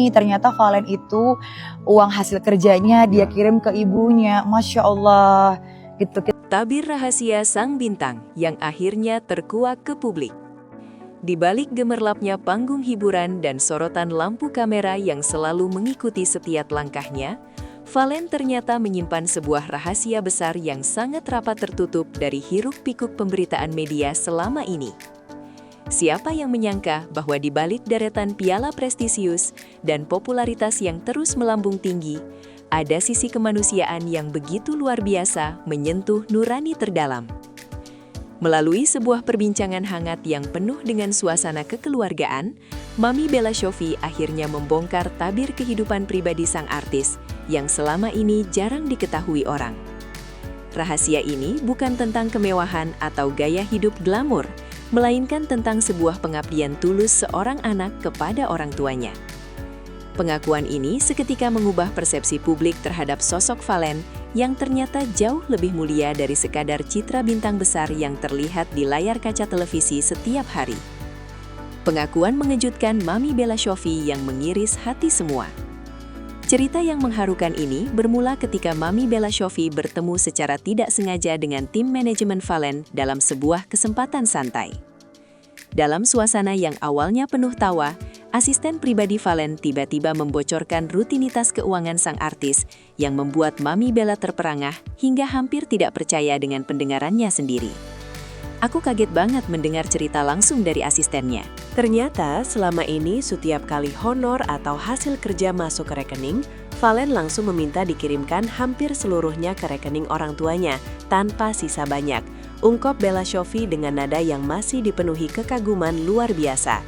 Ternyata Valen itu uang hasil kerjanya dia kirim ke ibunya. Masya Allah. Gitu. Tabir rahasia sang bintang yang akhirnya terkuak ke publik. Di balik gemerlapnya panggung hiburan dan sorotan lampu kamera yang selalu mengikuti setiap langkahnya, Valen ternyata menyimpan sebuah rahasia besar yang sangat rapat tertutup dari hiruk-pikuk pemberitaan media selama ini. Siapa yang menyangka bahwa di balik deretan piala prestisius dan popularitas yang terus melambung tinggi, ada sisi kemanusiaan yang begitu luar biasa menyentuh nurani terdalam. Melalui sebuah perbincangan hangat yang penuh dengan suasana kekeluargaan, Mami Bella Sofie akhirnya membongkar tabir kehidupan pribadi sang artis yang selama ini jarang diketahui orang. Rahasia ini bukan tentang kemewahan atau gaya hidup glamor, melainkan tentang sebuah pengabdian tulus seorang anak kepada orang tuanya. Pengakuan ini seketika mengubah persepsi publik terhadap sosok Valen yang ternyata jauh lebih mulia dari sekadar citra bintang besar yang terlihat di layar kaca televisi setiap hari. Pengakuan mengejutkan Mami Bella Sofie yang mengiris hati semua. Cerita yang mengharukan ini bermula ketika Mami Bella Sofie bertemu secara tidak sengaja dengan tim manajemen Valen dalam sebuah kesempatan santai. Dalam suasana yang awalnya penuh tawa, asisten pribadi Valen tiba-tiba membocorkan rutinitas keuangan sang artis yang membuat Mami Bella terperangah hingga hampir tidak percaya dengan pendengarannya sendiri. Aku kaget banget mendengar cerita langsung dari asistennya. Ternyata selama ini setiap kali honor atau hasil kerja masuk ke rekening, Valen langsung meminta dikirimkan hampir seluruhnya ke rekening orang tuanya tanpa sisa banyak, ungkap Bella Sofie dengan nada yang masih dipenuhi kekaguman luar biasa.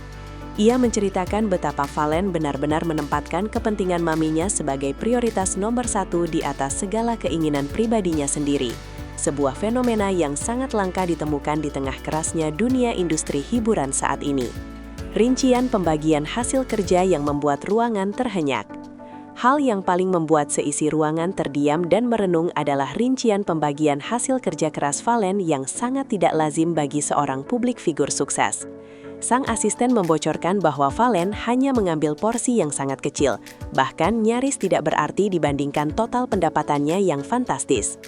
Ia menceritakan betapa Valen benar-benar menempatkan kepentingan maminya sebagai prioritas nomor satu di atas segala keinginan pribadinya sendiri. Sebuah fenomena yang sangat langka ditemukan di tengah kerasnya dunia industri hiburan saat ini. Rincian pembagian hasil kerja yang membuat ruangan terhenyak. Hal yang paling membuat seisi ruangan terdiam dan merenung adalah rincian pembagian hasil kerja keras Valen yang sangat tidak lazim bagi seorang publik figur sukses. Sang asisten membocorkan bahwa Valen hanya mengambil porsi yang sangat kecil, bahkan nyaris tidak berarti dibandingkan total pendapatannya yang fantastis.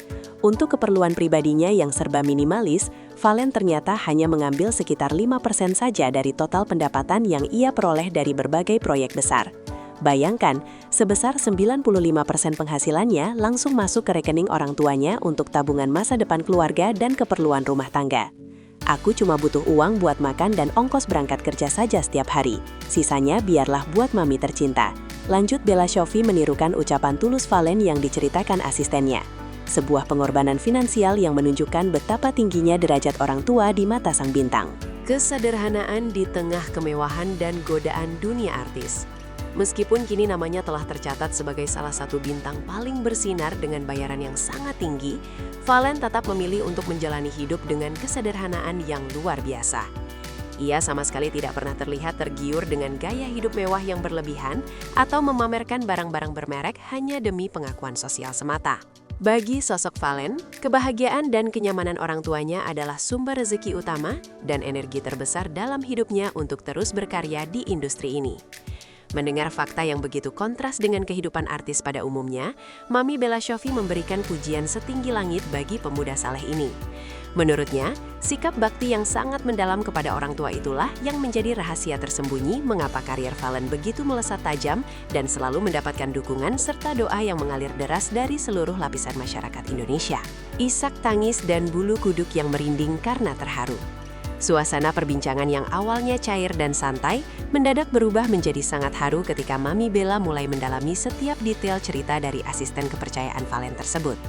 Untuk keperluan pribadinya yang serba minimalis, Valen ternyata hanya mengambil sekitar 5% saja dari total pendapatan yang ia peroleh dari berbagai proyek besar. Bayangkan, sebesar 95% penghasilannya langsung masuk ke rekening orang tuanya untuk tabungan masa depan keluarga dan keperluan rumah tangga. Aku cuma butuh uang buat makan dan ongkos berangkat kerja saja setiap hari. Sisanya biarlah buat mami tercinta. Lanjut Bella Sofie menirukan ucapan tulus Valen yang diceritakan asistennya. Sebuah pengorbanan finansial yang menunjukkan betapa tingginya derajat orang tua di mata sang bintang. Kesederhanaan di tengah kemewahan dan godaan dunia artis. Meskipun kini namanya telah tercatat sebagai salah satu bintang paling bersinar dengan bayaran yang sangat tinggi, Valen tetap memilih untuk menjalani hidup dengan kesederhanaan yang luar biasa. Ia sama sekali tidak pernah terlihat tergiur dengan gaya hidup mewah yang berlebihan atau memamerkan barang-barang bermerek hanya demi pengakuan sosial semata. Bagi sosok Valen, kebahagiaan dan kenyamanan orang tuanya adalah sumber rezeki utama dan energi terbesar dalam hidupnya untuk terus berkarya di industri ini. Mendengar fakta yang begitu kontras dengan kehidupan artis pada umumnya, Mami Bella Sofie memberikan pujian setinggi langit bagi pemuda saleh ini. Menurutnya, sikap bakti yang sangat mendalam kepada orang tua itulah yang menjadi rahasia tersembunyi mengapa karier Valen begitu melesat tajam dan selalu mendapatkan dukungan serta doa yang mengalir deras dari seluruh lapisan masyarakat Indonesia. Isak tangis dan bulu kuduk yang merinding karena terharu. Suasana perbincangan yang awalnya cair dan santai mendadak berubah menjadi sangat haru ketika Mami Bella mulai mendalami setiap detail cerita dari asisten kepercayaan Valen tersebut.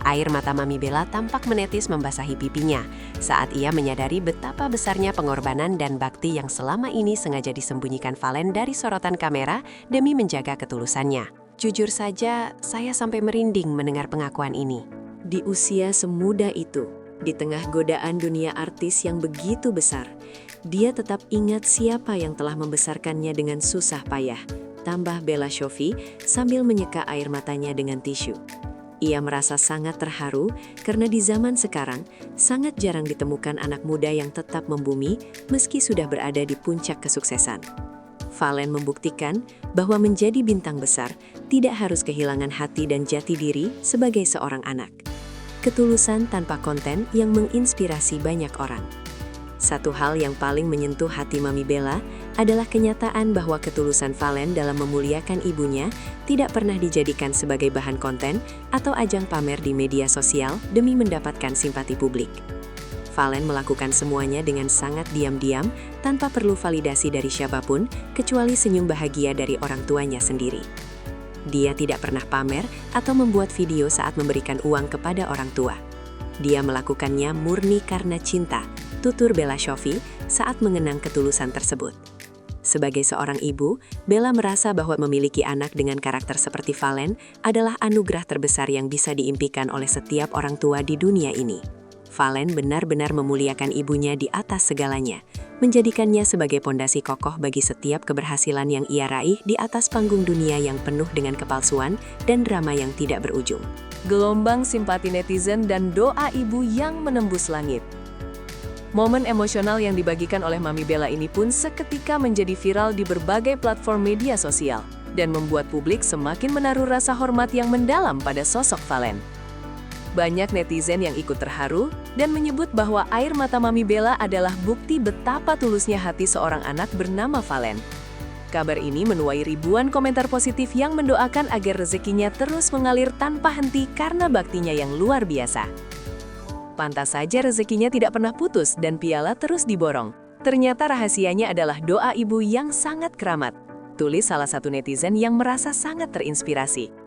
Air mata Mami Bella tampak menetes membasahi pipinya saat ia menyadari betapa besarnya pengorbanan dan bakti yang selama ini sengaja disembunyikan Valen dari sorotan kamera demi menjaga ketulusannya. Jujur saja, saya sampai merinding mendengar pengakuan ini. Di usia semuda itu, di tengah godaan dunia artis yang begitu besar, dia tetap ingat siapa yang telah membesarkannya dengan susah payah, tambah Bella Sofie sambil menyeka air matanya dengan tisu. Ia merasa sangat terharu karena di zaman sekarang sangat jarang ditemukan anak muda yang tetap membumi meski sudah berada di puncak kesuksesan. Valen membuktikan bahwa menjadi bintang besar tidak harus kehilangan hati dan jati diri sebagai seorang anak. Ketulusan tanpa konten yang menginspirasi banyak orang. Satu hal yang paling menyentuh hati Mami Bella adalah kenyataan bahwa ketulusan Valen dalam memuliakan ibunya tidak pernah dijadikan sebagai bahan konten atau ajang pamer di media sosial demi mendapatkan simpati publik. Valen melakukan semuanya dengan sangat diam-diam tanpa perlu validasi dari siapapun kecuali senyum bahagia dari orang tuanya sendiri. Dia tidak pernah pamer atau membuat video saat memberikan uang kepada orang tua. Dia melakukannya murni karena cinta, tutur Bella Shofi saat mengenang ketulusan tersebut. Sebagai seorang ibu, Bella merasa bahwa memiliki anak dengan karakter seperti Valen adalah anugerah terbesar yang bisa diimpikan oleh setiap orang tua di dunia ini. Valen benar-benar memuliakan ibunya di atas segalanya, menjadikannya sebagai pondasi kokoh bagi setiap keberhasilan yang ia raih di atas panggung dunia yang penuh dengan kepalsuan dan drama yang tidak berujung. Gelombang simpati netizen dan doa ibu yang menembus langit. Momen emosional yang dibagikan oleh Mami Bella ini pun seketika menjadi viral di berbagai platform media sosial dan membuat publik semakin menaruh rasa hormat yang mendalam pada sosok Valen. Banyak netizen yang ikut terharu dan menyebut bahwa air mata Mami Bella adalah bukti betapa tulusnya hati seorang anak bernama Valen. Kabar ini menuai ribuan komentar positif yang mendoakan agar rezekinya terus mengalir tanpa henti karena baktinya yang luar biasa. Pantas saja rezekinya tidak pernah putus dan piala terus diborong. Ternyata rahasianya adalah doa ibu yang sangat keramat, tulis salah satu netizen yang merasa sangat terinspirasi.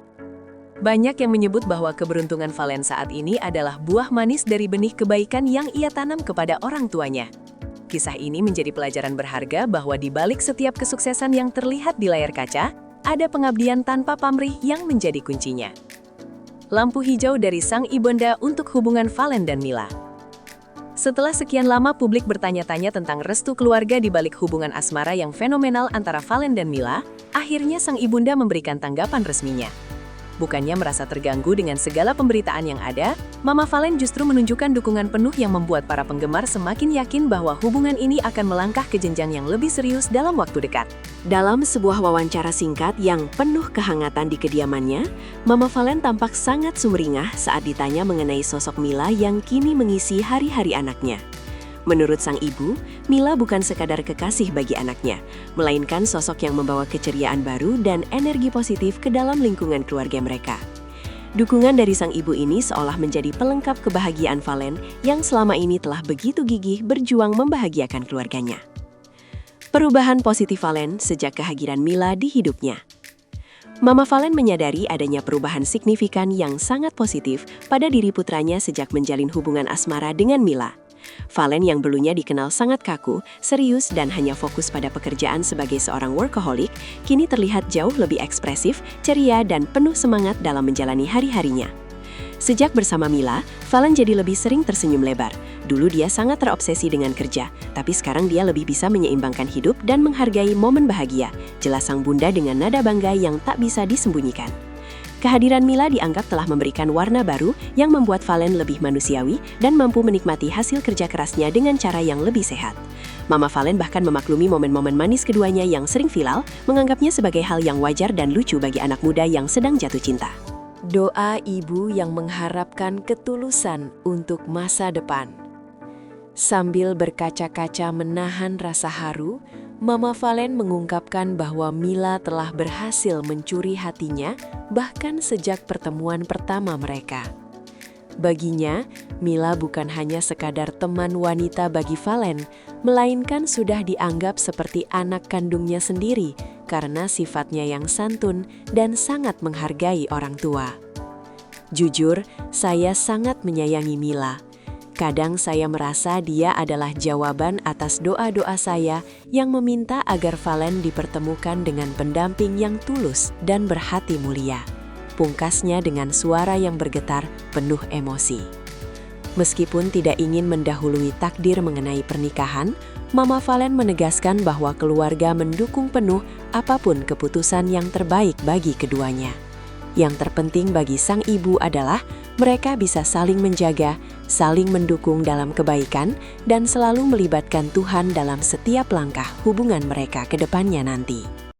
Banyak yang menyebut bahwa keberuntungan Valen saat ini adalah buah manis dari benih kebaikan yang ia tanam kepada orang tuanya. Kisah ini menjadi pelajaran berharga bahwa di balik setiap kesuksesan yang terlihat di layar kaca, ada pengabdian tanpa pamrih yang menjadi kuncinya. Lampu hijau dari sang ibunda untuk hubungan Valen dan Mila. Setelah sekian lama publik bertanya-tanya tentang restu keluarga di balik hubungan asmara yang fenomenal antara Valen dan Mila, akhirnya sang ibunda memberikan tanggapan resminya. Bukannya merasa terganggu dengan segala pemberitaan yang ada, Mama Valen justru menunjukkan dukungan penuh yang membuat para penggemar semakin yakin bahwa hubungan ini akan melangkah ke jenjang yang lebih serius dalam waktu dekat. Dalam sebuah wawancara singkat yang penuh kehangatan di kediamannya, Mama Valen tampak sangat sumringah saat ditanya mengenai sosok Mila yang kini mengisi hari-hari anaknya. Menurut sang ibu, Mila bukan sekadar kekasih bagi anaknya, melainkan sosok yang membawa keceriaan baru dan energi positif ke dalam lingkungan keluarga mereka. Dukungan dari sang ibu ini seolah menjadi pelengkap kebahagiaan Valen yang selama ini telah begitu gigih berjuang membahagiakan keluarganya. Perubahan positif Valen sejak kehadiran Mila di hidupnya. Mama Valen menyadari adanya perubahan signifikan yang sangat positif pada diri putranya sejak menjalin hubungan asmara dengan Mila. Valen yang dulunya dikenal sangat kaku, serius, dan hanya fokus pada pekerjaan sebagai seorang workaholic, kini terlihat jauh lebih ekspresif, ceria, dan penuh semangat dalam menjalani hari-harinya. Sejak bersama Mila, Valen jadi lebih sering tersenyum lebar. Dulu dia sangat terobsesi dengan kerja, tapi sekarang dia lebih bisa menyeimbangkan hidup dan menghargai momen bahagia, jelas sang bunda dengan nada bangga yang tak bisa disembunyikan. Kehadiran Mila dianggap telah memberikan warna baru yang membuat Valen lebih manusiawi dan mampu menikmati hasil kerja kerasnya dengan cara yang lebih sehat. Mama Valen bahkan memaklumi momen-momen manis keduanya yang sering viral, menganggapnya sebagai hal yang wajar dan lucu bagi anak muda yang sedang jatuh cinta. Doa ibu yang mengharapkan ketulusan untuk masa depan. Sambil berkaca-kaca menahan rasa haru, Mama Valen mengungkapkan bahwa Mila telah berhasil mencuri hatinya bahkan sejak pertemuan pertama mereka. Baginya, Mila bukan hanya sekadar teman wanita bagi Valen, melainkan sudah dianggap seperti anak kandungnya sendiri karena sifatnya yang santun dan sangat menghargai orang tua. Jujur, saya sangat menyayangi Mila. Kadang saya merasa dia adalah jawaban atas doa-doa saya yang meminta agar Valen dipertemukan dengan pendamping yang tulus dan berhati mulia. Pungkasnya dengan suara yang bergetar penuh emosi. Meskipun tidak ingin mendahului takdir mengenai pernikahan, Mama Valen menegaskan bahwa keluarga mendukung penuh apapun keputusan yang terbaik bagi keduanya. Yang terpenting bagi sang ibu adalah mereka bisa saling menjaga, saling mendukung dalam kebaikan, dan selalu melibatkan Tuhan dalam setiap langkah hubungan mereka ke depannya nanti.